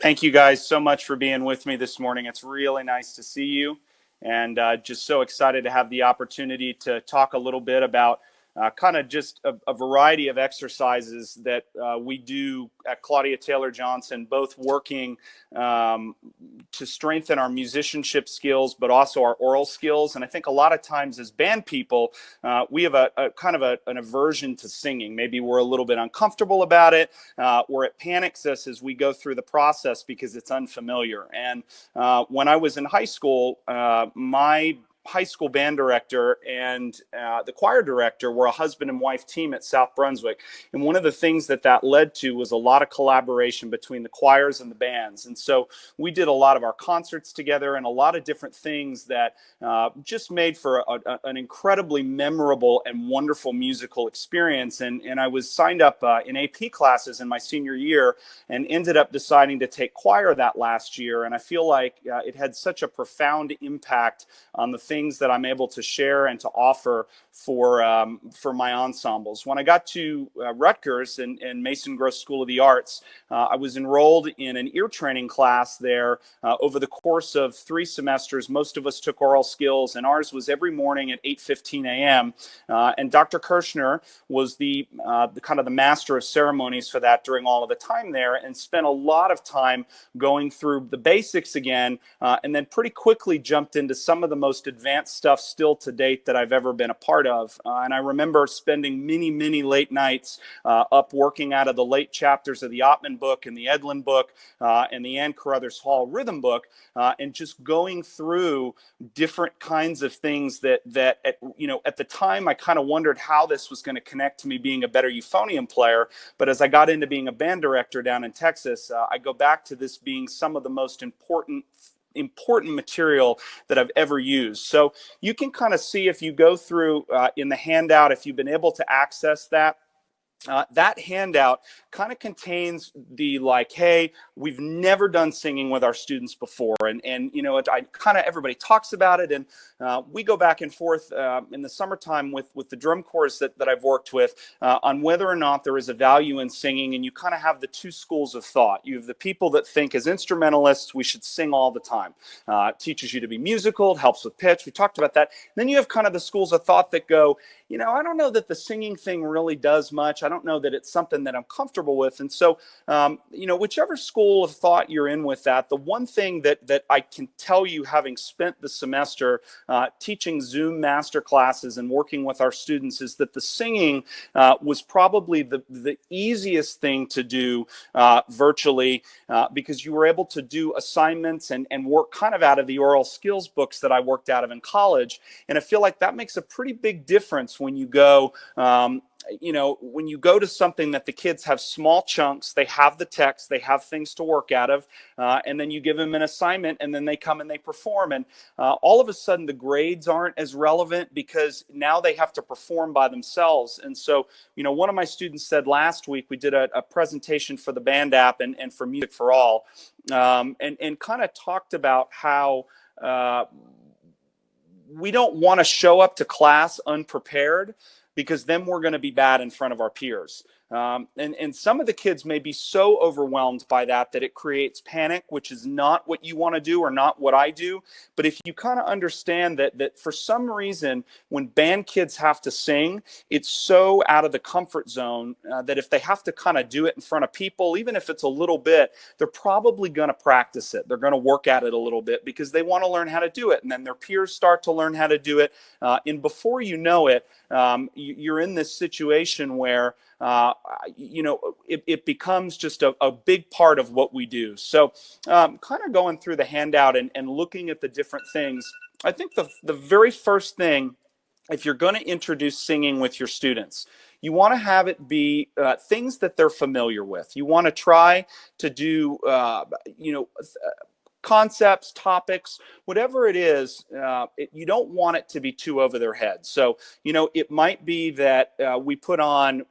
Thank you guys so much for being with me this morning. It's really nice to see you, and just so excited to have the opportunity to talk a little bit about kind of just a variety of exercises that we do at Claudia Taylor Johnson, both working to strengthen our musicianship skills, but also our oral skills. And I think a lot of times as band people, we have a kind of an aversion to singing. Maybe we're a little bit uncomfortable about it, or it panics us as we go through the process because it's unfamiliar. And when I was in high school, my high school band director and the choir director were a husband and wife team at South Brunswick. And one of the things that led to was a lot of collaboration between the choirs and the bands. And so we did a lot of our concerts together and a lot of different things that just made for an incredibly memorable and wonderful musical experience. And I was signed up in AP classes in my senior year and ended up deciding to take choir that last year. And I feel like it had such a profound impact on the things that I'm able to share and to offer for my ensembles. When I got to Rutgers and Mason Gross School of the Arts, I was enrolled in an ear training class there over the course of 3 semesters. Most of us took oral skills, and ours was every morning at 8:15 a.m. And Dr. Kirshner was the kind of the master of ceremonies for that during all of the time there, and spent a lot of time going through the basics again, and then pretty quickly jumped into some of the most advanced stuff still to date that I've ever been a part of. And I remember spending many late nights up working out of the late chapters of the Ottman book and the Edlin book and the Ann Carruthers Hall rhythm book, and just going through different kinds of things that at the time I kind of wondered how this was going to connect to me being a better euphonium player. But as I got into being a band director down in Texas, I go back to this being some of the most important material that I've ever used. So you can kind of see if you go through in the handout, if you've been able to access that. That handout kind of contains the hey, we've never done singing with our students before. And I kind of, everybody talks about it. And we go back and forth in the summertime with the drum corps that I've worked with on whether or not there is a value in singing. And you kind of have the 2 schools of thought. You have the people that think as instrumentalists, we should sing all the time. It teaches you to be musical, it helps with pitch. We talked about that. And then you have kind of the schools of thought that go, I don't know that the singing thing really does much. I don't know that it's something that I'm comfortable with. And so, whichever school of thought you're in with that, the one thing that I can tell you, having spent the semester teaching Zoom master classes and working with our students, is that the singing was probably the easiest thing to do virtually because you were able to do assignments and work kind of out of the oral skills books that I worked out of in college. And I feel like that makes a pretty big difference when you go when you go to something that the kids have small chunks, they have the text, they have things to work out of, and then you give them an assignment and then they come and they perform. And all of a sudden the grades aren't as relevant because now they have to perform by themselves. And so, one of my students said last week, we did a presentation for the band app and for Music for All, and kind of talked about how we don't want to show up to class unprepared, because then we're going to be bad in front of our peers. And some of the kids may be so overwhelmed by that it creates panic, which is not what you want to do or not what I do. But if you kind of understand that for some reason, when band kids have to sing, it's so out of the comfort zone that if they have to kind of do it in front of people, even if it's a little bit, they're probably going to practice it. They're going to work at it a little bit because they want to learn how to do it. And then their peers start to learn how to do it. And before you know it, you're in this situation where it becomes just a big part of what we do. So kind of going through the handout and looking at the different things, I think the very first thing, if you're going to introduce singing with your students, you want to have it be things that they're familiar with. You want to try to do, concepts, topics, whatever it is, you don't want it to be too over their head. So, it might be that we put on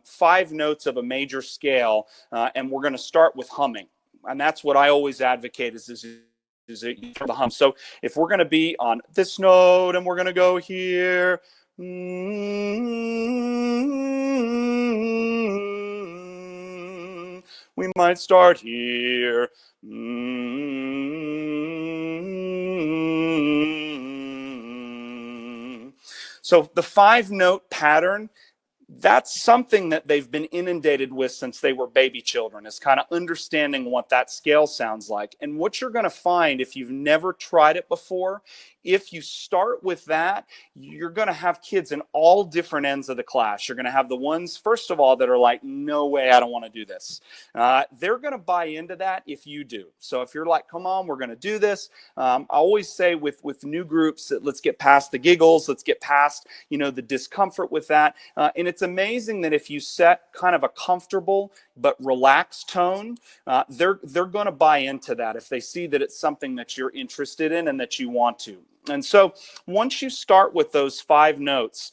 5 notes of a major scale, and we're going to start with humming. And that's what I always advocate is the hum. So if we're going to be on this note and we're going to go here, We might start here. Mm. So the 5-note pattern, that's something that they've been inundated with since they were baby children, is kind of understanding what that scale sounds like. And what you're going to find, if you've never tried it before, if you start with that, you're going to have kids in all different ends of the class. You're going to have the ones, first of all, that are like, no way, I don't want to do this. They're going to buy into that if you do. So if you're like, come on, we're going to do this. I always say with new groups, that let's get past the giggles, let's get past, the discomfort with that. And it's amazing that if you set kind of a comfortable but relaxed tone, they're going to buy into that if they see that it's something that you're interested in and that you want to. And so once you start with those 5 notes,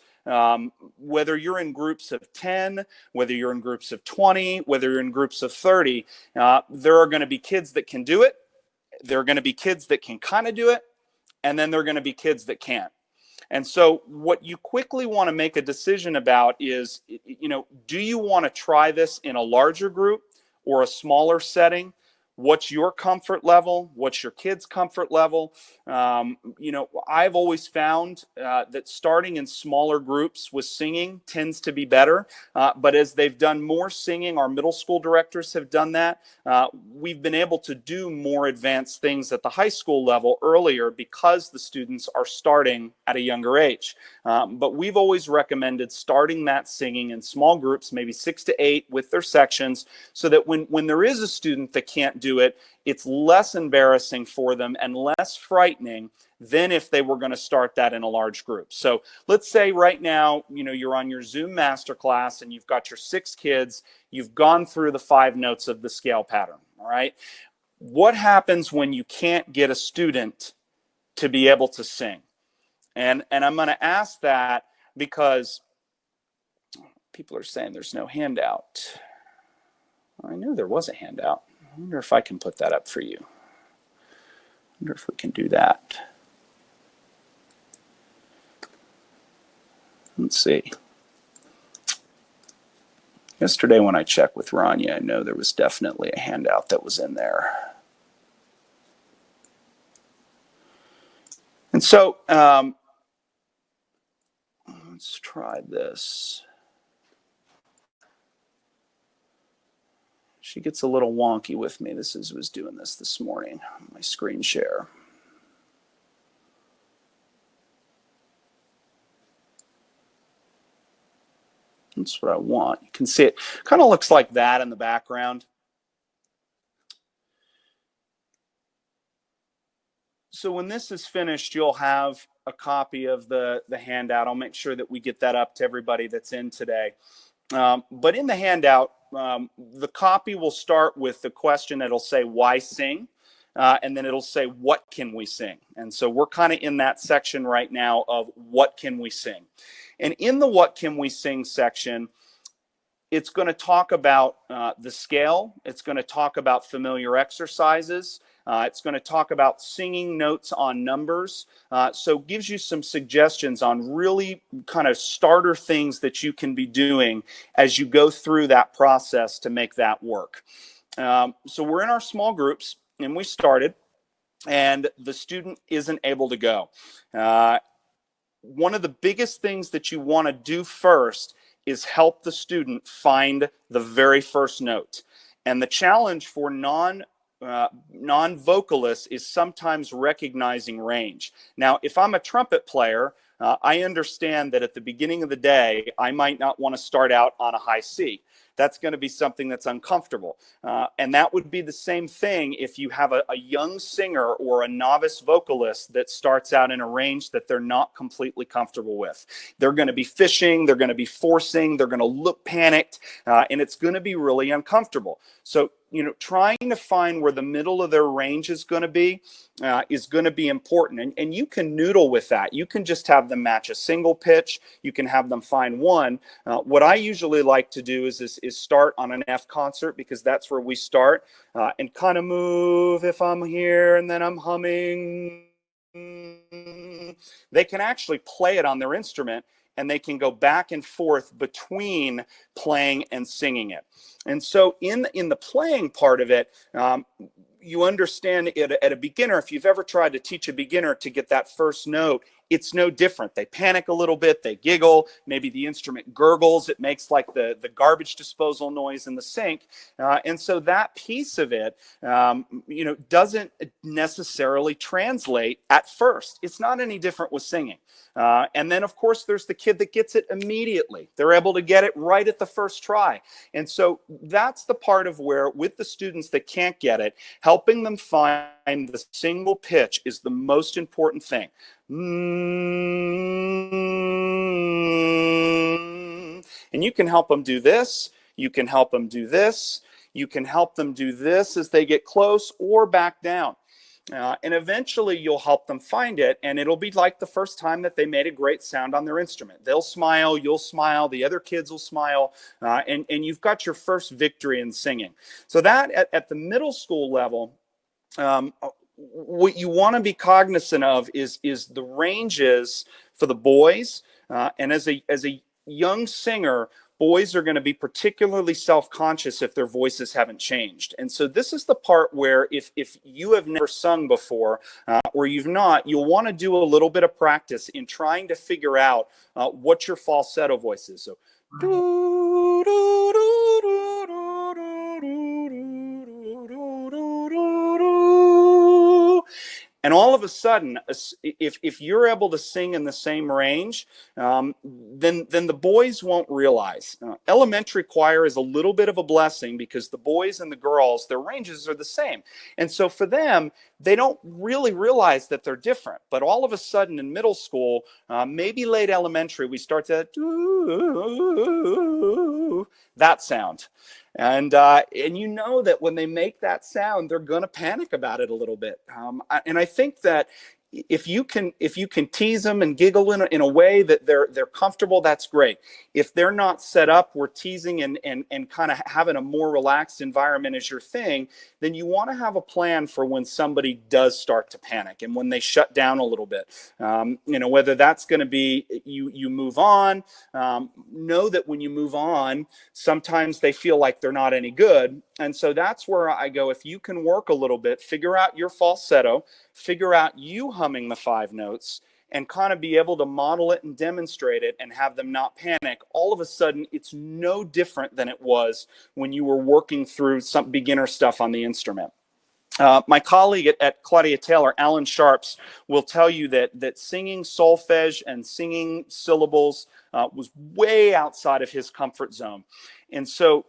whether you're in groups of 10, whether you're in groups of 20, whether you're in groups of 30, there are going to be kids that can do it. There are going to be kids that can kind of do it. And then there are going to be kids that can't. And so what you quickly want to make a decision about is, do you want to try this in a larger group or a smaller setting? What's your comfort level? What's your kid's comfort level? I've always found that starting in smaller groups with singing tends to be better. But as they've done more singing, our middle school directors have done that. We've been able to do more advanced things at the high school level earlier because the students are starting at a younger age. But we've always recommended starting that singing in small groups, maybe 6 to 8 with their sections, so that when there is a student that can't do it, it's less embarrassing for them and less frightening than if they were going to start that in a large group. So let's say right now, you're on your Zoom masterclass and you've got your 6 kids, you've gone through the 5 notes of the scale pattern, all right? What happens when you can't get a student to be able to sing? And I'm going to ask that because people are saying there's no handout. I knew there was a handout. I wonder if I can put that up for you. I wonder if we can do that. Let's see. Yesterday when I checked with Rania, I know there was definitely a handout that was in there. And so let's try this. She gets a little wonky with me. Was doing this morning, my screen share. That's what I want. You can see it kind of looks like that in the background. So when this is finished, you'll have a copy of the handout. I'll make sure that we get that up to everybody that's in today. But in the handout, the copy will start with the question that'll say, why sing? And then it'll say, what can we sing? And so we're kind of in that section right now of what can we sing? And in the what can we sing section, it's going to talk about the scale. It's going to talk about familiar exercises. It's going to talk about singing notes on numbers. So it gives you some suggestions on really kind of starter things that you can be doing as you go through that process to make that work. So we're in our small groups and we started, and the student isn't able to go. One of the biggest things that you want to do first is help the student find the very first note. And the challenge for non-vocalists is sometimes recognizing range. Now, if I'm a trumpet player, I understand that at the beginning of the day, I might not want to start out on a high C. That's going to be something that's uncomfortable. And that would be the same thing if you have a young singer or a novice vocalist that starts out in a range that they're not completely comfortable with. They're going to be fishing, they're going to be forcing, they're going to look panicked, and it's going to be really uncomfortable. So, trying to find where the middle of their range is going to be important. And you can noodle with that. You can just have them match a single pitch. You can have them find one. What I usually like to do is start on an F concert, because that's where we start, and kind of move if I'm here and then I'm humming. They can actually play it on their instrument and they can go back and forth between playing and singing it. And so in the playing part of it, you understand it at a beginner. If you've ever tried to teach a beginner to get that first note, it's no different. They panic a little bit, they giggle, maybe the instrument gurgles, it makes like the garbage disposal noise in the sink. And so that piece of it, doesn't necessarily translate at first. It's not any different with singing. And then, of course, there's the kid that gets it immediately. They're able to get it right at the first try. And so that's the part of where, with the students that can't get it, helping them find the single pitch is the most important thing. And you can help them do this. You can help them do this. You can help them do this as they get close or back down. And eventually you'll help them find it, and it'll be like the first time that they made a great sound on their instrument. They'll smile, you'll smile, the other kids will smile, and you've got your first victory in singing. So that at the middle school level, what you want to be cognizant of is the ranges for the boys, and as a young singer, boys are going to be particularly self-conscious if their voices haven't changed. And so this is the part where if you have never sung before, or you've not, you'll want to do a little bit of practice in trying to figure out what your falsetto voice is. So and all of a sudden, if you're able to sing in the same range, then the boys won't realize. Elementary choir is a little bit of a blessing because the boys and the girls, their ranges are the same. And so for them, they don't really realize that they're different. But all of a sudden in middle school, maybe late elementary, we start to that sound. And you know that when they make that sound, they're going to panic about it a little bit. And I think that if you can tease them and giggle in a way that they're comfortable, that's great. If they're not set up, we're teasing and kind of having a more relaxed environment as your thing, then you want to have a plan for when somebody does start to panic and when they shut down a little bit. Whether that's going to be you move on. Know that when you move on, sometimes they feel like they're not any good. And so that's where I go, if you can work a little bit, figure out your falsetto, figure out you humming the 5 notes, and kind of be able to model it and demonstrate it and have them not panic, all of a sudden it's no different than it was when you were working through some beginner stuff on the instrument. My colleague at Claudia Taylor, Alan Sharps, will tell you that singing solfege and singing syllables was way outside of his comfort zone. And so,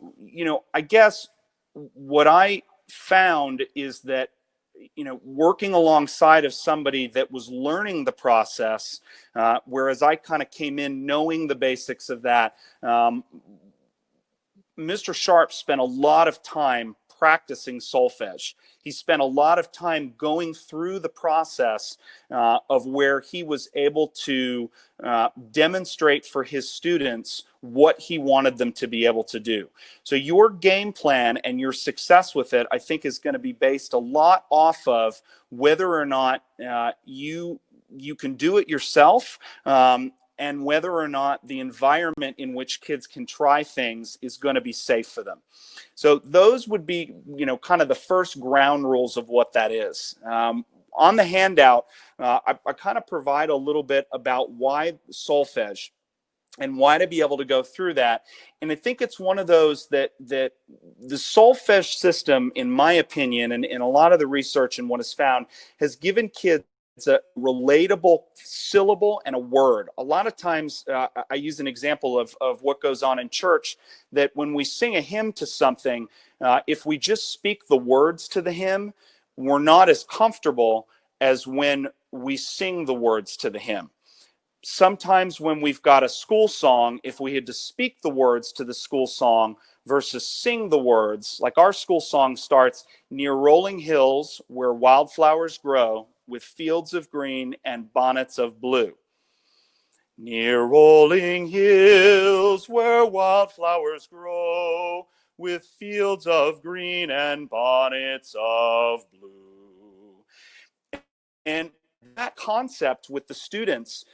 I guess what I found is that, working alongside of somebody that was learning the process, whereas I kind of came in knowing the basics of that, Mr. Sharp spent a lot of time practicing solfege. He spent a lot of time going through the process of where he was able to demonstrate for his students what he wanted them to be able to do. So your game plan and your success with it, I think, is going to be based a lot off of whether or not you can do it yourself, and whether or not the environment in which kids can try things is going to be safe for them. So those would be, kind of the first ground rules of what that is. On the handout, I kind of provide a little bit about why solfege and why to be able to go through that. And I think it's one of those that the solfege system, in my opinion, and in a lot of the research and what is found, has given kids a relatable syllable and a word. A lot of times I use an example of what goes on in church, that when we sing a hymn to something, if we just speak the words to the hymn, we're not as comfortable as when we sing the words to the hymn. Sometimes when we've got a school song, if we had to speak the words to the school song versus sing the words, like our school song starts, near rolling hills where wildflowers grow, with fields of green and bonnets of blue. Near rolling hills where wildflowers grow, with fields of green and bonnets of blue. And that concept with the students,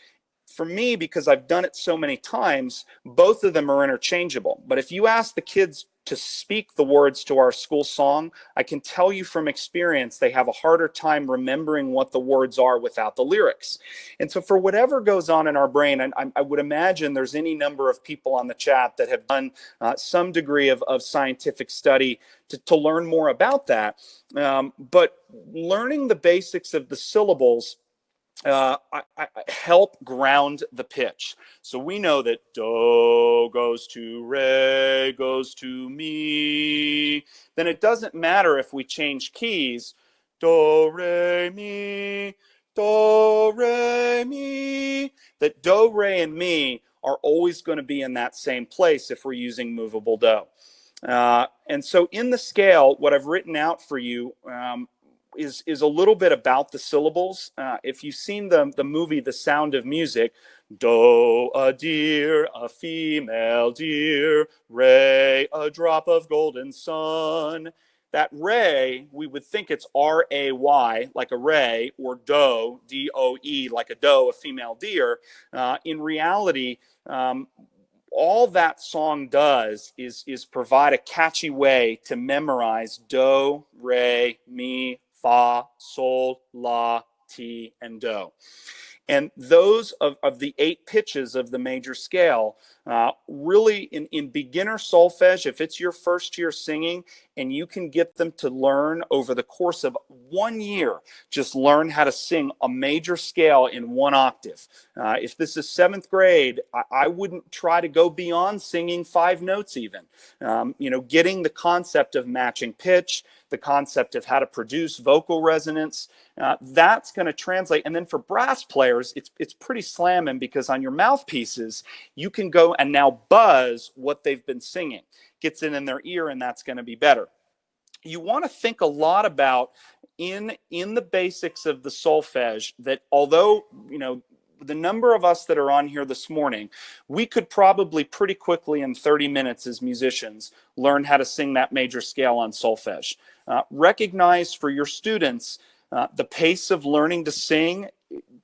for me, because I've done it so many times, both of them are interchangeable. But if you ask the kids to speak the words to our school song, I can tell you from experience they have a harder time remembering what the words are without the lyrics. And so, for whatever goes on in our brain, and I would imagine there's any number of people on the chat that have done some degree of scientific study to learn more about that. But learning the basics of the syllables I help ground the pitch. So we know that do goes to re goes to mi. Then it doesn't matter if we change keys. Do re mi, do re mi. That do, re, and mi are always going to be in that same place if we're using movable do. And so in the scale, what I've written out for you is a little bit about the syllables. If you've seen the movie The Sound of Music, do, a deer, a female deer, re, a drop of golden sun. That re, we would think it's R-A-Y, like a ray, or do, D-O-E, like a doe, a female deer. In reality, all that song does is provide a catchy way to memorize do, re, mi, fa, sol, la, ti, and do. And those of the 8 pitches of the major scale, really in beginner solfege, if it's your first year singing and you can get them to learn over the course of 1 year, just learn how to sing a major scale in 1 octave. If this is 7th grade, I wouldn't try to go beyond singing 5 notes even. Getting the concept of matching pitch, the concept of how to produce vocal resonance, that's going to translate. And then for brass players, it's pretty slamming, because on your mouthpieces, you can go and now buzz what they've been singing. Gets in their ear, and that's going to be better. You want to think a lot about in the basics of the solfege that although, the number of us that are on here this morning, we could probably pretty quickly in 30 minutes as musicians learn how to sing that major scale on solfege. Recognize for your students the pace of learning to sing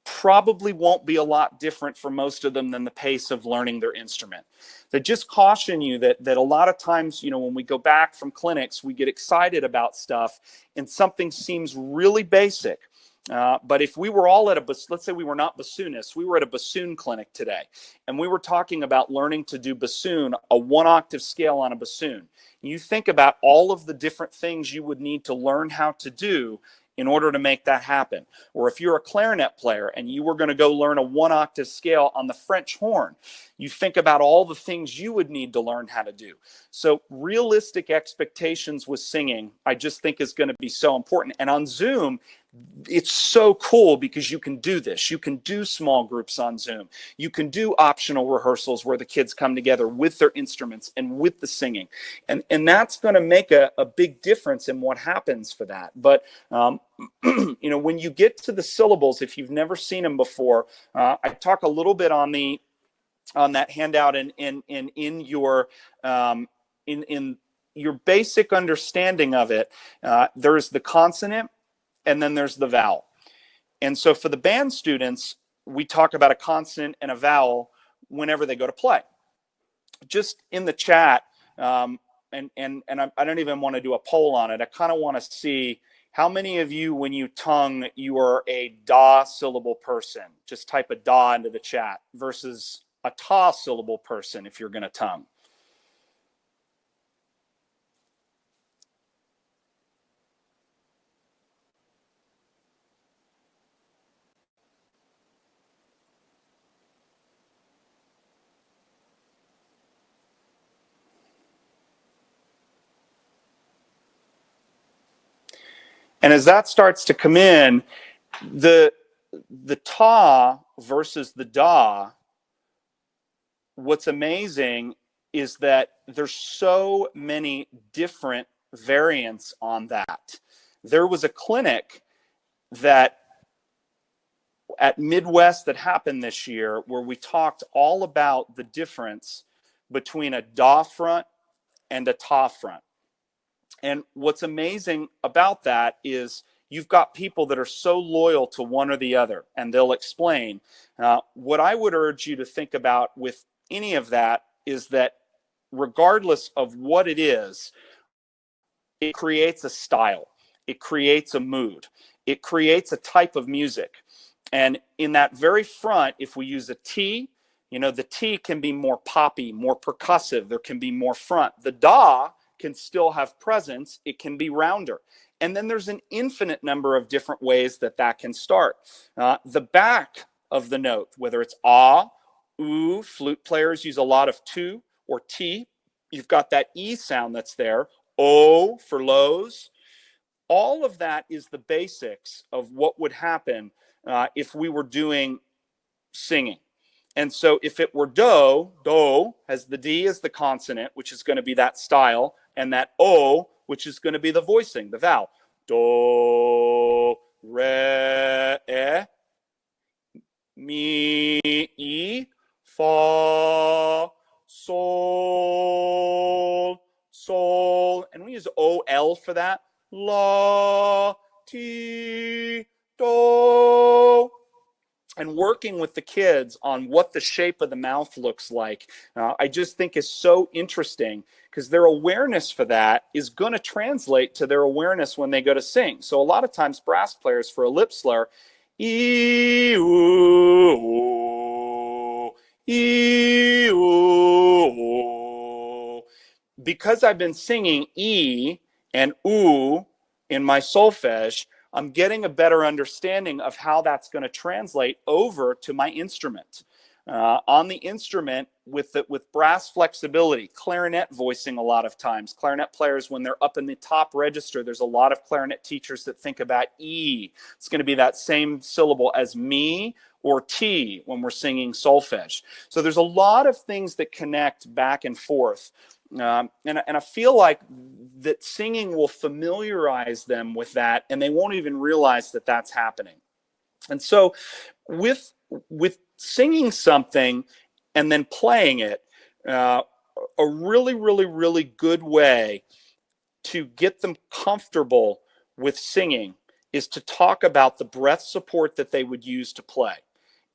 probably won't be a lot different for most of them than the pace of learning their instrument. They just caution you that a lot of times, when we go back from clinics, we get excited about stuff and something seems really basic. But if we were all let's say we were not bassoonists, we were at a bassoon clinic today, and we were talking about learning to do bassoon, a 1 octave scale on a bassoon. You think about all of the different things you would need to learn how to do in order to make that happen. Or if you're a clarinet player and you were going to go learn a 1 octave scale on the French horn, you think about all the things you would need to learn how to do. So realistic expectations with singing, I just think is going to be so important. And on Zoom, it's so cool because you can do this. You can do small groups on Zoom. You can do optional rehearsals where the kids come together with their instruments and with the singing. And that's going to make a big difference in what happens for that. But, when you get to the syllables, if you've never seen them before, I talk a little bit on that handout and in your in your basic understanding of it. There's the consonant, and then there's the vowel. And so for the band students, we talk about a consonant and a vowel whenever they go to play. Just in the chat, and I don't even want to do a poll on it. I kind of want to see how many of you, when you tongue, you are a da syllable person. Just type a da into the chat versus a ta syllable person if you're going to tongue. And as that starts to come in, the ta versus the da, what's amazing is that there's so many different variants on that. There was a clinic that at Midwest that happened this year where we talked all about the difference between a da front and a ta front. And what's amazing about that is you've got people that are so loyal to one or the other, and they'll explain. What I would urge you to think about with any of that is that regardless of what it is, it creates a style, it creates a mood, it creates a type of music. And in that very front, if we use a T, the T can be more poppy, more percussive. There can be more front. The da can still have presence. It can be rounder. And then there's an infinite number of different ways that can start. The back of the note, whether it's ah, oo, flute players use a lot of tu or T. You've got that E sound that's there. O for lows. All of that is the basics of what would happen if we were doing singing. And so if it were do has the D as the consonant, which is going to be that style, and that O, which is going to be the voicing, the vowel. Do, re, mi, e, fa, sol, sol. And we use O-L for that. La, ti, do. And working with the kids on what the shape of the mouth looks like, I just think is so interesting, because their awareness for that is going to translate to their awareness when they go to sing. So a lot of times brass players, for a lip slur, ee, ooh, ee, ooh. Because I've been singing E and ooh in my solfege, I'm getting a better understanding of how that's going to translate over to my instrument. On the instrument, with brass flexibility, clarinet voicing a lot of times. Clarinet players, when they're up in the top register, there's a lot of clarinet teachers that think about E. It's going to be that same syllable as me or T when we're singing solfege. So there's a lot of things that connect back and forth. And I feel like that singing will familiarize them with that, and they won't even realize that that's happening. And so with singing something and then playing it, a really, really, really good way to get them comfortable with singing is to talk about the breath support that they would use to play.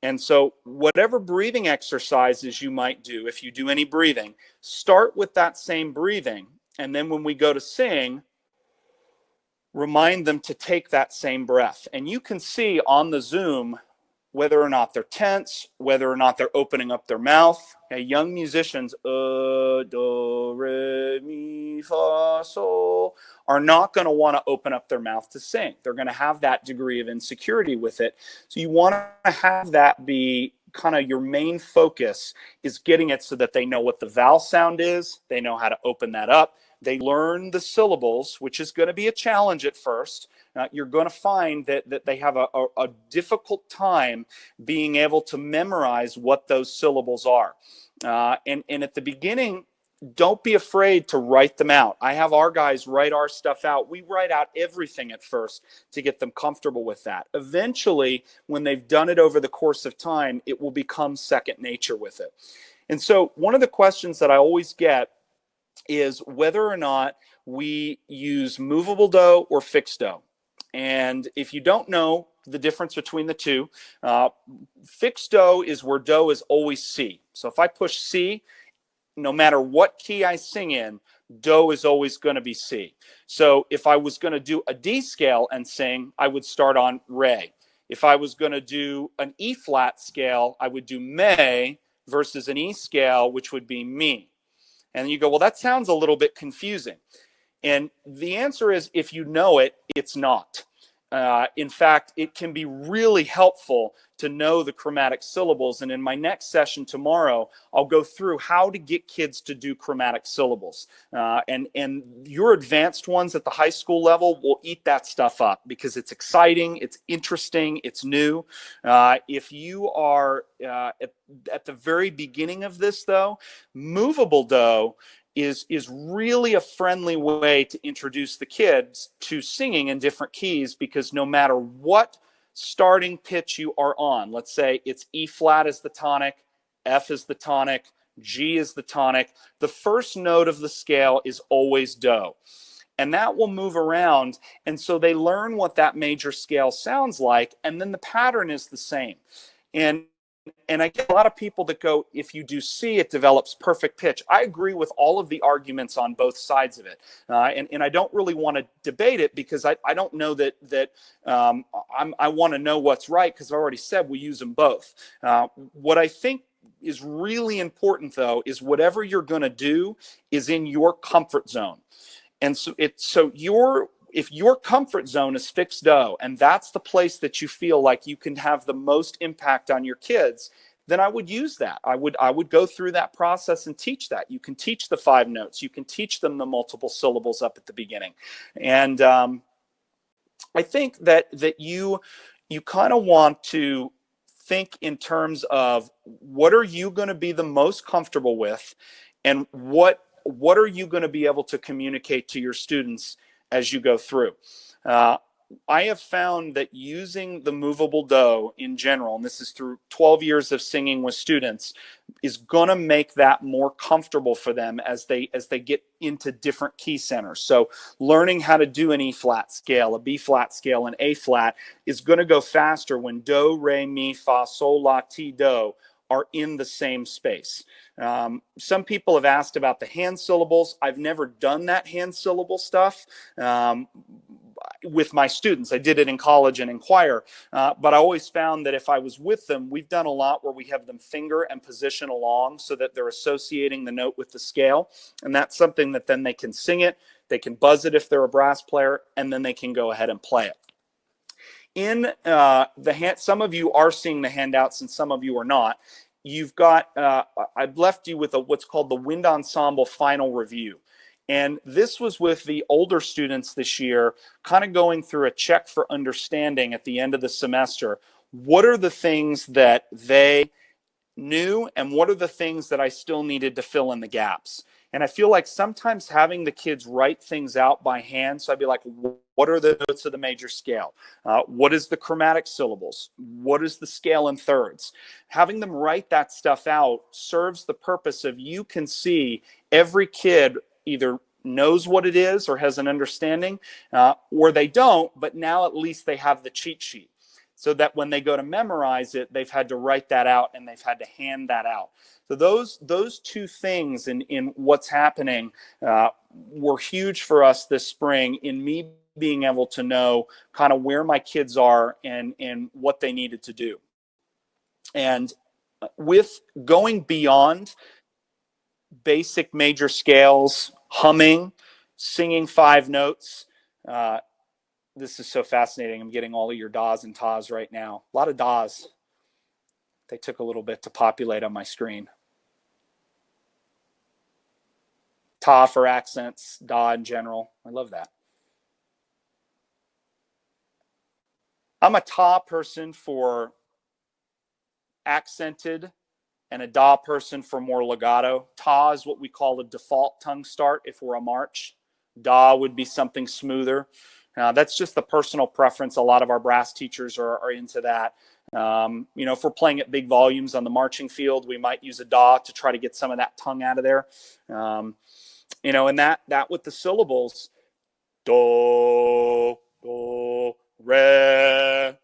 And so whatever breathing exercises you might do, if you do any breathing, start with that same breathing. And then when we go to sing, remind them to take that same breath. And you can see on the Zoom whether or not they're tense, whether or not they're opening up their mouth. Okay, young musicians, do, re, mi, fa, sol, are not going to want to open up their mouth to sing. They're going to have that degree of insecurity with it. So you want to have that be kind of your main focus, is getting it so that they know what the vowel sound is. They know how to open that up. They learn the syllables, which is going to be a challenge at first. You're going to find that they have a difficult time being able to memorize what those syllables are. And at the beginning, don't be afraid to write them out. I have our guys write our stuff out. We write out everything at first to get them comfortable with that. Eventually, when they've done it over the course of time, it will become second nature with it. And so one of the questions that I always get is whether or not we use movable do or fixed do. And if you don't know the difference between the two, fixed do is where do is always C. So if I push C, no matter what key I sing in, do is always going to be C. So if I was going to do a D scale and sing, I would start on re. If I was going to do an E flat scale, I would do me versus an E scale, which would be me. And you go, well, that sounds a little bit confusing. And the answer is, if you know it, it's not. In fact, it can be really helpful to know the chromatic syllables. And in my next session tomorrow, I'll go through how to get kids to do chromatic syllables. And your advanced ones at the high school level will eat that stuff up, because it's exciting, it's interesting, it's new. If you are at the very beginning of this, though, movable do is really a friendly way to introduce the kids to singing in different keys, because no matter what starting pitch you are on, let's say it's E flat is the tonic, F is the tonic, G is the tonic, the first note of the scale is always do. and that will move around. And so they learn what that major scale sounds like, and then the pattern is the same. And I get a lot of people that go, if you do C, it develops perfect pitch. I agree with all of the arguments on both sides of it. And I don't really want to debate it, because I don't know that I want to know what's right, because I've already said we use them both. What I think is really important, though, is whatever you're going to do is in your comfort zone. And so if your comfort zone is fixed O, and that's the place that you feel like you can have the most impact on your kids, then I would use that. I would go through that process and teach that. You can teach the 5 notes. You can teach them the multiple syllables up at the beginning. And I think that you kind of want to think in terms of, what are you going to be the most comfortable with, and what are you going to be able to communicate to your students as you go through. I have found that using the movable do in general, and this is through 12 years of singing with students, is going to make that more comfortable for them as they get into different key centers. So learning how to do an E flat scale, a B flat scale, an A flat is going to go faster when do, re, mi, fa, sol, la, ti, do are in the same space. Some people have asked about the hand syllables. I've never done that hand syllable stuff with my students. I did it in college and in choir, but I always found that if I was with them, we've done a lot where we have them finger and position along so that they're associating the note with the scale. And that's something that then they can sing it, they can buzz it if they're a brass player, and then they can go ahead and play it. In some of you are seeing the handouts and some of you are not. You've got, I've left you with what's called the Wind Ensemble Final Review. And this was with the older students this year, kind of going through a check for understanding at the end of the semester. What are the things that they knew, and what are the things that I still needed to fill in the gaps? And I feel like sometimes having the kids write things out by hand. So I'd be like, what are the notes of the major scale? What is the chromatic syllables? What is the scale in thirds? Having them write that stuff out serves the purpose of, you can see every kid either knows what it is or has an understanding, or they don't, but now at least they have the cheat sheet. So that when they go to memorize it, they've had to write that out and they've had to hand that out. So those two things in what's happening were huge for us this spring, in me being able to know kind of where my kids are and what they needed to do. And with going beyond basic major scales, humming, singing 5 notes, this is so fascinating. I'm getting all of your das and tas right now. A lot of das. They took a little bit to populate on my screen. Ta for accents, da in general. I love that. I'm a ta person for accented and a da person for more legato. Ta is what we call a default tongue start if we're a march. Da would be something smoother. That's just the personal preference. A lot of our brass teachers are into that. If we're playing at big volumes on the marching field, we might use a da to try to get some of that tongue out of there. And that with the syllables, do, do, re,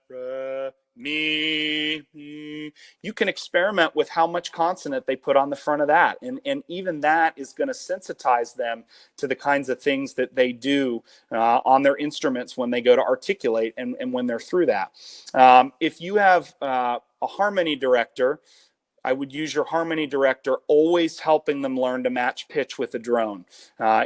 mi, mi. You can experiment with how much consonant they put on the front of that. And even that is going to sensitize them to the kinds of things that they do on their instruments when they go to articulate and when they're through that. If you have a harmony director, I would use your harmony director, always helping them learn to match pitch with a drone.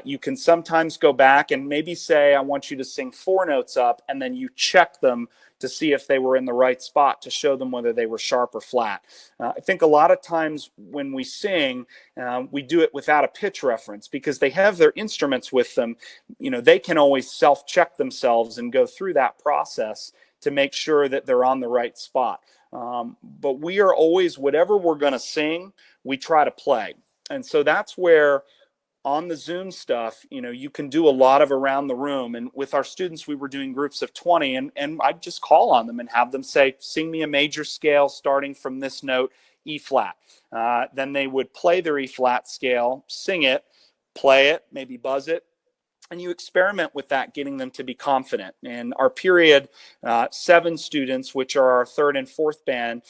You can sometimes go back and maybe say, I want you to sing 4 notes up, and then you check them to see if they were in the right spot to show them whether they were sharp or flat. I think a lot of times when we sing, we do it without a pitch reference because they have their instruments with them. They can always self-check themselves and go through that process to make sure that they're on the right spot. But we are always, whatever we're going to sing, we try to play. And so that's where on the Zoom stuff, you can do a lot of around the room. And with our students, we were doing groups of 20 and I'd just call on them and have them say, sing me a major scale starting from this note, E flat. Then they would play their E flat scale, sing it, play it, maybe buzz it. and you experiment with that, getting them to be confident. And our period 7 students, which are our 3rd and 4th band,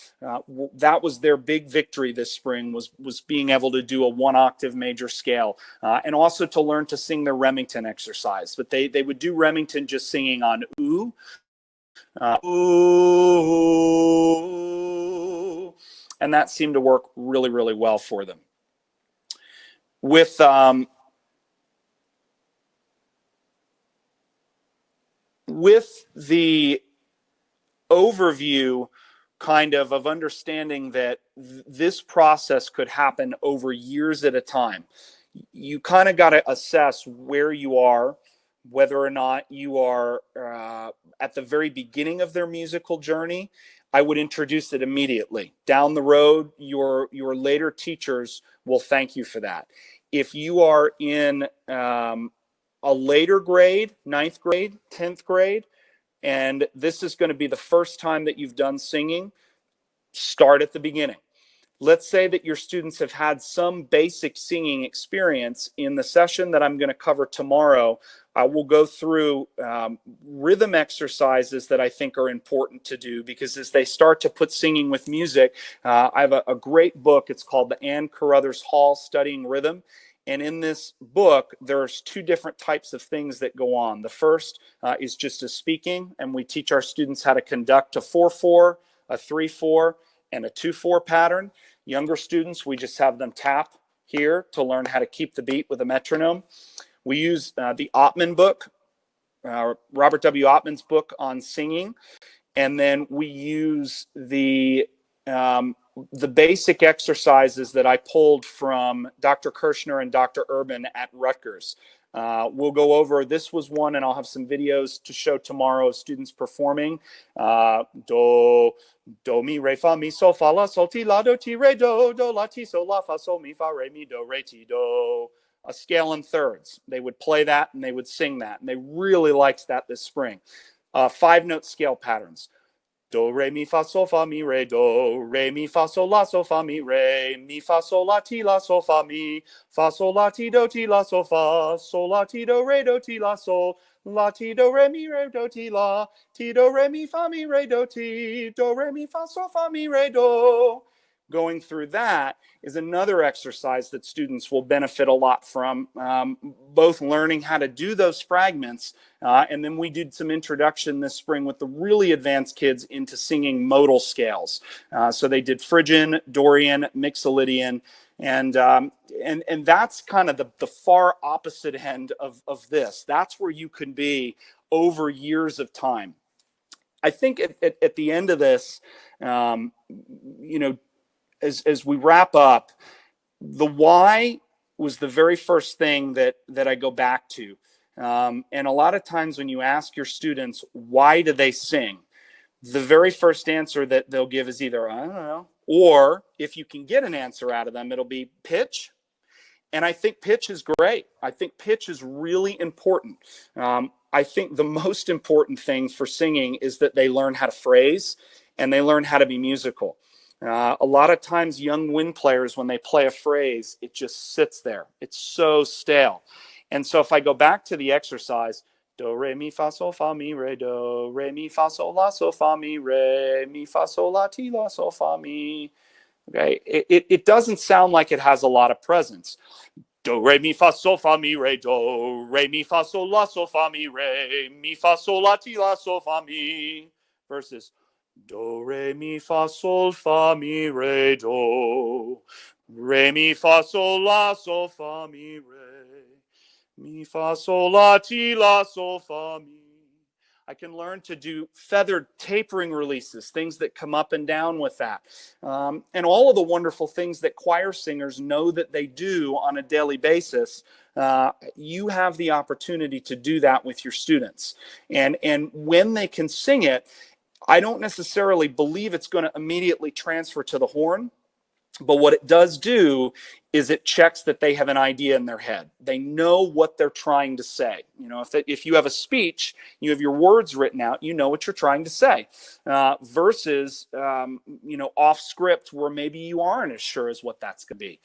that was their big victory this spring, was being able to do a 1-octave major scale, and also to learn to sing their Remington exercise. But they would do Remington just singing on ooh, ooh, and that seemed to work really, really well for them. With the overview kind of understanding that this process could happen over years at a time, you kind of got to assess where you are, whether or not you are at the very beginning of their musical journey. I would introduce it immediately. Down the road, your later teachers will thank you for that. If you are in a later grade, 9th grade, 10th grade, and this is going to be the first time that you've done singing, start at the beginning. Let's say that your students have had some basic singing experience. In the session that I'm going to cover tomorrow, I will go through rhythm exercises that I think are important to do, because as they start to put singing with music, I have a great book. It's called the Ann Carruthers Hall Studying Rhythm. And in this book, there's 2 different types of things that go on. The first is just a speaking, and we teach our students how to conduct a 4/4, a 3/4, and a 2/4 pattern. Younger students, we just have them tap here to learn how to keep the beat with a metronome. We use the Ottman book, Robert W. Ottman's book on singing, and then we use the basic exercises that I pulled from Dr. Kirshner and Dr. Urban at Rutgers. We'll go over, this was one, and I'll have some videos to show tomorrow of students performing. Do, mi, re, fa, mi, sol, fa, la, sol, ti, la, do, ti, re, do, la, ti, sol, la, fa, sol, mi, fa, re, mi, do, re, ti, do. A scale in thirds. They would play that and they would sing that. And they really liked that this spring. 5-note scale patterns. Do, re, mi, fa, sol, fa, mi, re, do, re, mi, fa, sol, la, sol, fa, mi, re, mi, fa, sol, la, ti, la, sol, fa, mi, fa, sol, la, ti, do, ti, la, sol, fa, sol, la, ti, do, re, do, ti, la, sol, la, ti, do, re, mi, re, do, ti, la, ti, do, re, mi, fa, mi, re, do, ti, do, re, mi, fa, sol, fa, mi, re, do. Going through that is another exercise that students will benefit a lot from, both learning how to do those fragments, and then we did some introduction this spring with the really advanced kids into singing modal scales. So they did Phrygian, Dorian, Mixolydian, and that's kind of the far opposite end of this. That's where you can be over years of time. I think at the end of this, as we wrap up, the why was the very first thing that I go back to. And a lot of times when you ask your students, why do they sing? The very first answer that they'll give is either, I don't know, or if you can get an answer out of them, it'll be pitch. And I think pitch is great. I think pitch is really important. I think the most important thing for singing is that they learn how to phrase and they learn how to be musical. A lot of times young wind players, when they play a phrase, it just sits there. It's so stale. And so if I go back to the exercise, do, re, mi, fa, sol, fa, mi, re, do, re, mi, fa, sol, la, sol, fa, mi, re, mi, fa, sol, la, ti, la, sol, fa, mi. Okay, it doesn't sound like it has a lot of presence. Do, re, mi, fa, sol, fa, mi, re, do, re, mi, fa, sol, la, sol, fa, mi, re, mi, fa, sol, la, ti, la, sol, fa, mi. Versus do, re, mi, fa, sol, fa, mi, re, do, re, mi, fa, sol, la, sol, fa, mi, re, mi, fa, sol, la, ti, la, sol, fa, mi. I can learn to do feathered tapering releases, things that come up and down with that. And all of the wonderful things that choir singers know that they do on a daily basis. You have the opportunity to do that with your students. And when they can sing it, I don't necessarily believe it's going to immediately transfer to the horn. But what it does do is it checks that they have an idea in their head. They know what they're trying to say. If you have a speech, you have your words written out, you know what you're trying to say, versus, off script where maybe you aren't as sure as what that's going to be.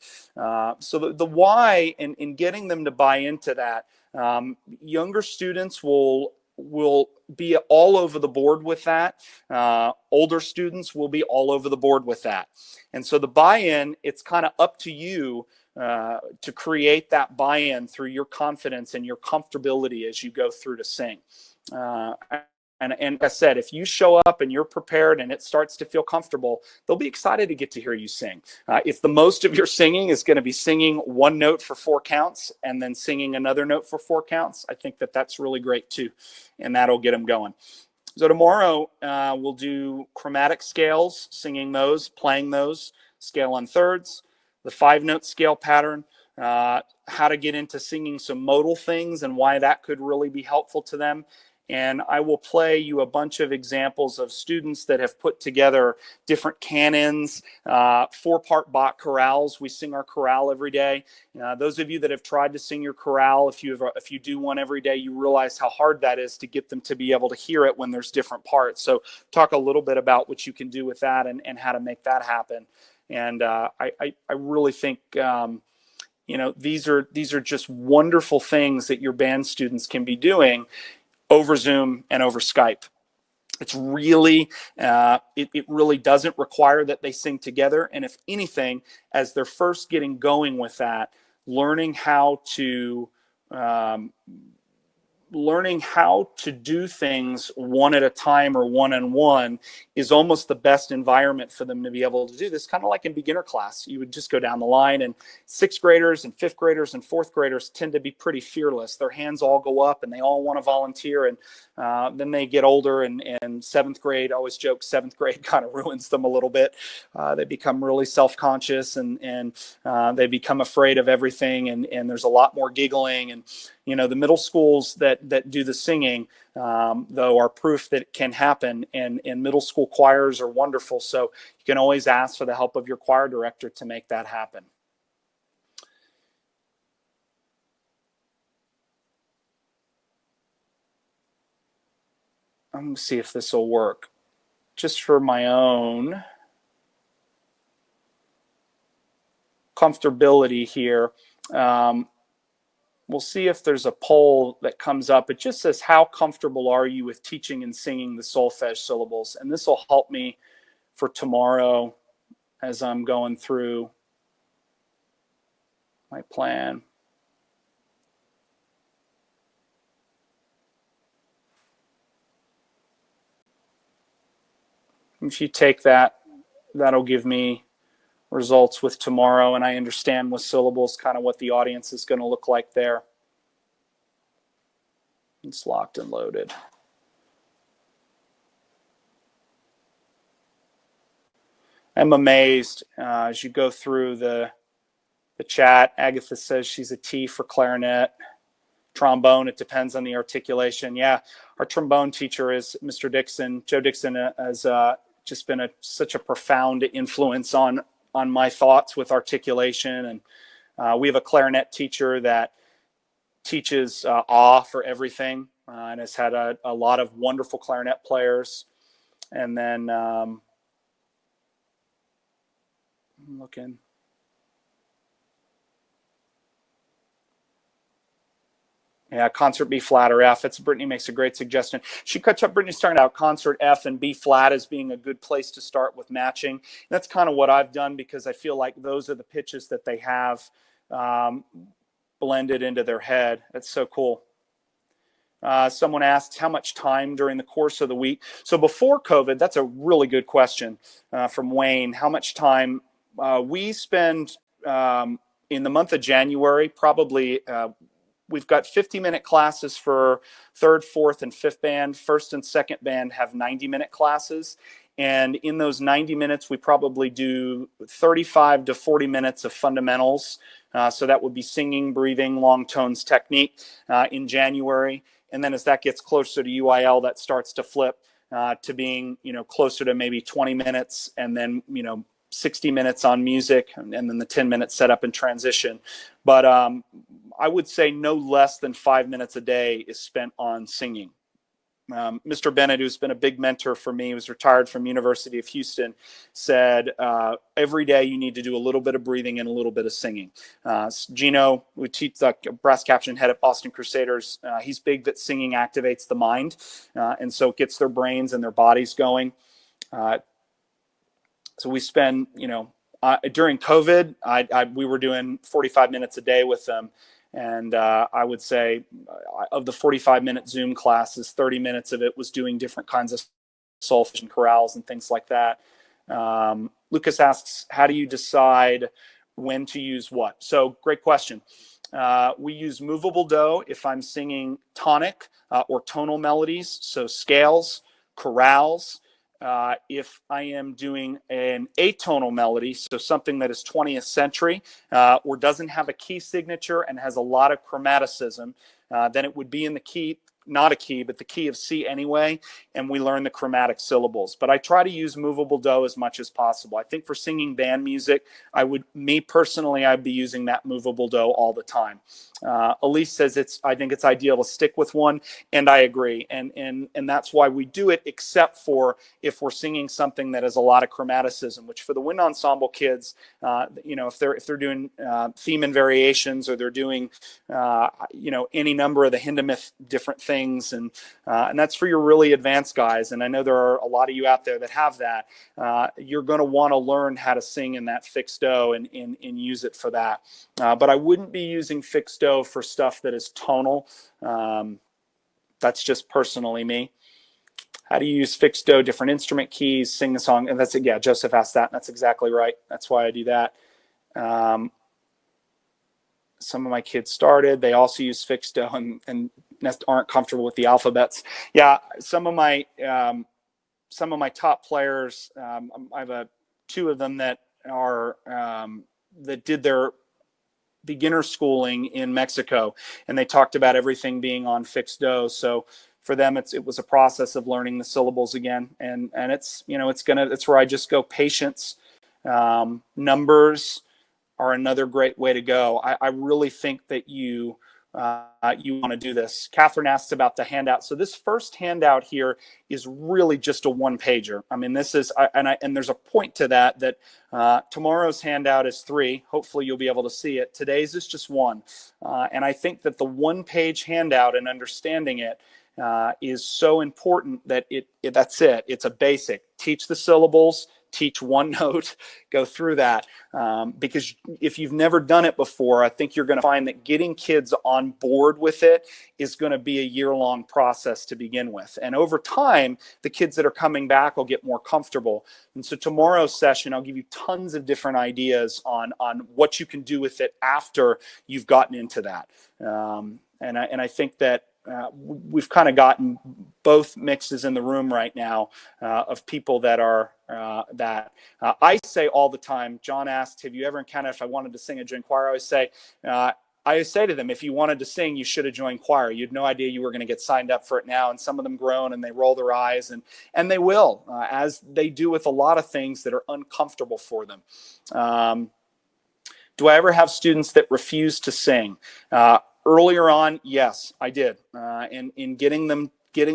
So the why in getting them to buy into that, younger students will be all over the board with that. Older students will be all over the board with that. And so the buy-in, it's kind of up to you to create that buy-in through your confidence and your comfortability as you go through to sing. And like I said, if you show up and you're prepared and it starts to feel comfortable, they'll be excited to get to hear you sing. If the most of your singing is going to be singing one note for 4 counts and then singing another note for 4 counts, I think that's really great too. And that'll get them going. So tomorrow we'll do chromatic scales, singing those, playing those, scale on thirds, the 5-note scale pattern, how to get into singing some modal things and why that could really be helpful to them. And I will play you a bunch of examples of students that have put together different canons, 4-part Bach chorales. We sing our chorale every day. Those of you that have tried to sing your chorale, if you do one every day, you realize how hard that is to get them to be able to hear it when there's different parts. So talk a little bit about what you can do with that and how to make that happen. And I really think these are just wonderful things that your band students can be doing over Zoom and over Skype. It's really, it really doesn't require that they sing together. And if anything, as they're first getting going with that, learning how to do things one at a time or one-on-one is almost the best environment for them to be able to do this. Kind of like in beginner class, you would just go down the line, and 6th graders and 5th graders and 4th graders tend to be pretty fearless. Their hands all go up and they all want to volunteer. And then they get older, and 7th grade, I always joke, 7th grade kind of ruins them a little bit. They become really self-conscious and they become afraid of everything. And there's a lot more giggling. And the middle schools that do the singing, though, are proof that it can happen. And middle school choirs are wonderful. So you can always ask for the help of your choir director to make that happen. I'm going to see if this will work. Just for my own comfortability here. We'll see if there's a poll that comes up. It just says, how comfortable are you with teaching and singing the solfege syllables? And this will help me for tomorrow as I'm going through my plan. If you take that, that'll give me results with tomorrow, and I understand with syllables kind of what the audience is going to look like there. It's locked and loaded. I'm amazed as you go through the chat. Agatha says she's a T for clarinet. Trombone, it depends on the articulation. Yeah, our trombone teacher is Mr. Dixon. Joe Dixon has just been such a profound influence on my thoughts with articulation. And we have a clarinet teacher that teaches for everything and has had a lot of wonderful clarinet players. And then I'm looking. Yeah, concert B flat or F. Brittany makes a great suggestion. Brittany's talking about concert F and B flat as being a good place to start with matching. And that's kind of what I've done, because I feel like those are the pitches that they have blended into their head. That's so cool. Someone asked how much time during the course of the week. So before COVID, that's a really good question from Wayne. How much time we spend in the month of January? Probably we've got 50-minute classes for 3rd, 4th, and 5th band. 1st and 2nd band have 90-minute classes. And in those 90 minutes, we probably do 35 to 40 minutes of fundamentals. So that would be singing, breathing, long tones, technique in January. And then as that gets closer to UIL, that starts to flip to being, closer to maybe 20 minutes and then, 60 minutes on music, and then the 10-minute setup and transition. But I would say no less than 5 minutes a day is spent on singing. Mr. Bennett, who's been a big mentor for me, who's retired from University of Houston, said every day you need to do a little bit of breathing and a little bit of singing. Gino, who teaches brass caption head at Boston Crusaders, he's big that singing activates the mind, and so it gets their brains and their bodies going. So we spend, during COVID, we were doing 45 minutes a day with them. And I would say of the 45-minute Zoom classes, 30 minutes of it was doing different kinds of solfege and chorales and things like that. Lucas asks, how do you decide when to use what? So great question. We use movable do if I'm singing tonic or tonal melodies, so scales, chorales. If I am doing an atonal melody, so something that is 20th century or doesn't have a key signature and has a lot of chromaticism, then it would be in the key, not a key, but the key of C anyway, and we learn the chromatic syllables. But I try to use movable do as much as possible. I think for singing band music, me personally, I'd be using that movable do all the time. Elise says I think it's ideal to stick with one, and I agree. And that's why we do it, except for if we're singing something that has a lot of chromaticism, which for the wind ensemble kids, if they're doing theme and variations, or they're doing any number of the Hindemith different things, and that's for your really advanced guys. And I know there are a lot of you out there that have that. You're going to want to learn how to sing in that fixed do and use it for that. But I wouldn't be using fixed do for stuff that is tonal. That's just personally me. How do you use fixed do, different instrument keys, sing the song? And that's it. Yeah, Joseph asked that. And that's exactly right. That's why I do that. Some of my kids started. They also use fixed do and aren't comfortable with the alphabets. Yeah, some of my top players. I have two of them that are that did their beginner schooling in Mexico, and they talked about everything being on fixed do. So for them, it was a process of learning the syllables again, and it's where I just go patience, numbers are another great way to go. I really think that you want to do this. Catherine asked about the handout. So this first handout here is really just a one-pager. I mean, this is, and there's a point to that tomorrow's handout is 3. Hopefully you'll be able to see it. Today's is just 1. And I think that the one-page handout and understanding it is so important that that's it. It's a basic. Teach the syllables, teach one note, go through that. Because if you've never done it before, I think you're going to find that getting kids on board with it is going to be a year-long process to begin with. And over time, the kids that are coming back will get more comfortable. And so tomorrow's session, I'll give you tons of different ideas on what you can do with it after you've gotten into that. And I think that we've kind of gotten both mixes in the room right now of people that are I say all the time. John asked, have you ever encountered if I wanted to sing and join choir? I always say to them, if you wanted to sing, you should have joined choir. You had no idea you were going to get signed up for it now. And some of them groan and they roll their eyes, and they will, as they do with a lot of things that are uncomfortable for them. Do I ever have students that refuse to sing? Earlier on, yes, I did. And in getting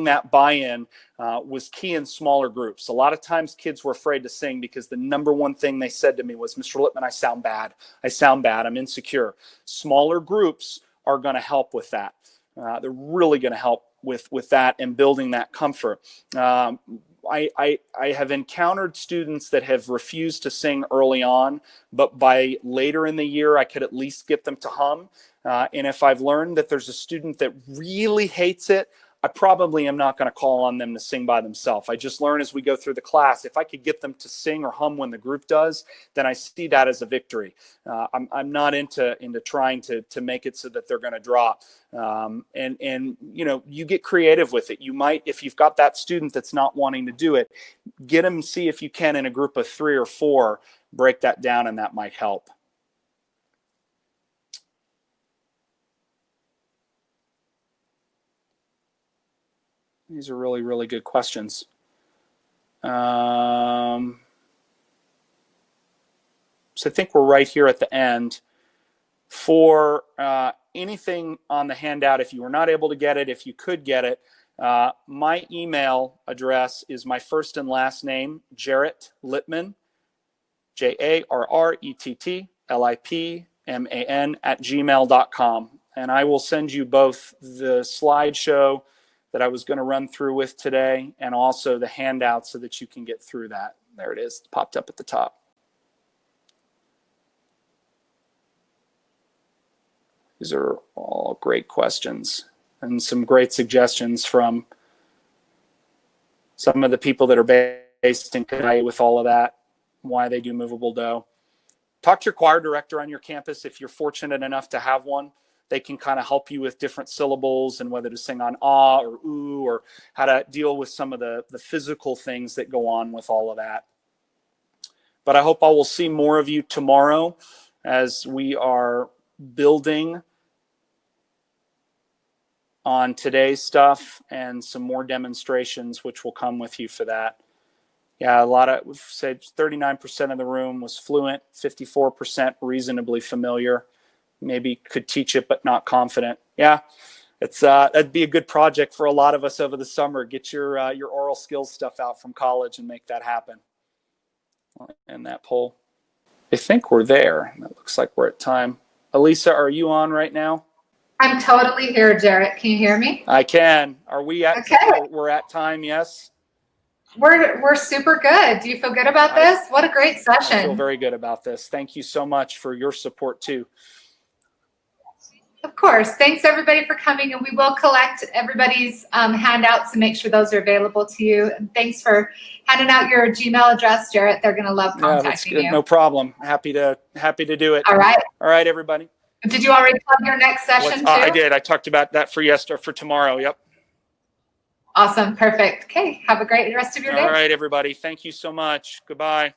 that buy-in was key in smaller groups. A lot of times kids were afraid to sing because the number one thing they said to me was, Mr. Lipman, I sound bad. I'm insecure. Smaller groups are going to help with that. They're really going to help with that and building that comfort. I have encountered students that have refused to sing early on, but by later in the year, I could at least get them to hum. And if I've learned that there's a student that really hates it, I probably am not going to call on them to sing by themselves. I just learn as we go through the class. If I could get them to sing or hum when the group does, then I see that as a victory. I'm not into trying to make it so that they're going to drop. And you get creative with it. You might, if you've got that student that's not wanting to do it, get them, see if you can in a group of 3 or 4, break that down, and that might help. These are really, really good questions. So I think we're right here at the end. For anything on the handout, if you were not able to get it, if you could get it, my email address is my first and last name, Jarrett Lipman, JarrettLipman @gmail.com. And I will send you both the slideshow that I was going to run through with today and also the handout so that you can get through that. There it is, popped up at the top. These are all great questions and some great suggestions from some of the people that are based in Kentucky with all of that, why they do movable dough. Talk to your choir director on your campus if you're fortunate enough to have one. They can kind of help you with different syllables and whether to sing on ah or ooh or how to deal with some of the physical things that go on with all of that. But I hope I will see more of you tomorrow as we are building on today's stuff and some more demonstrations, which will come with you for that. Yeah, we've said 39% of the room was fluent, 54% reasonably familiar, maybe could teach it, but not confident. Yeah, that'd be a good project for a lot of us over the summer. Get your oral skills stuff out from college and make that happen. And that poll. I think we're there. It looks like we're at time. Elisa, are you on right now? I'm totally here, Jarrett. Can you hear me? I can. Are we at? Okay. We're at time. Yes. We're super good. Do you feel good about this? What a great session. I feel very good about this. Thank you so much for your support too. Of course. Thanks everybody for coming, and we will collect everybody's handouts and make sure those are available to you. And thanks for handing out your Gmail address, Jarrett. They're going to love contacting you. No problem. Happy to do it. All right. All right, everybody. Did you already plug your next session too? I did. I talked about that for tomorrow. Yep. Awesome. Perfect. Okay. Have a great rest of your day. All right, everybody. Thank you so much. Goodbye.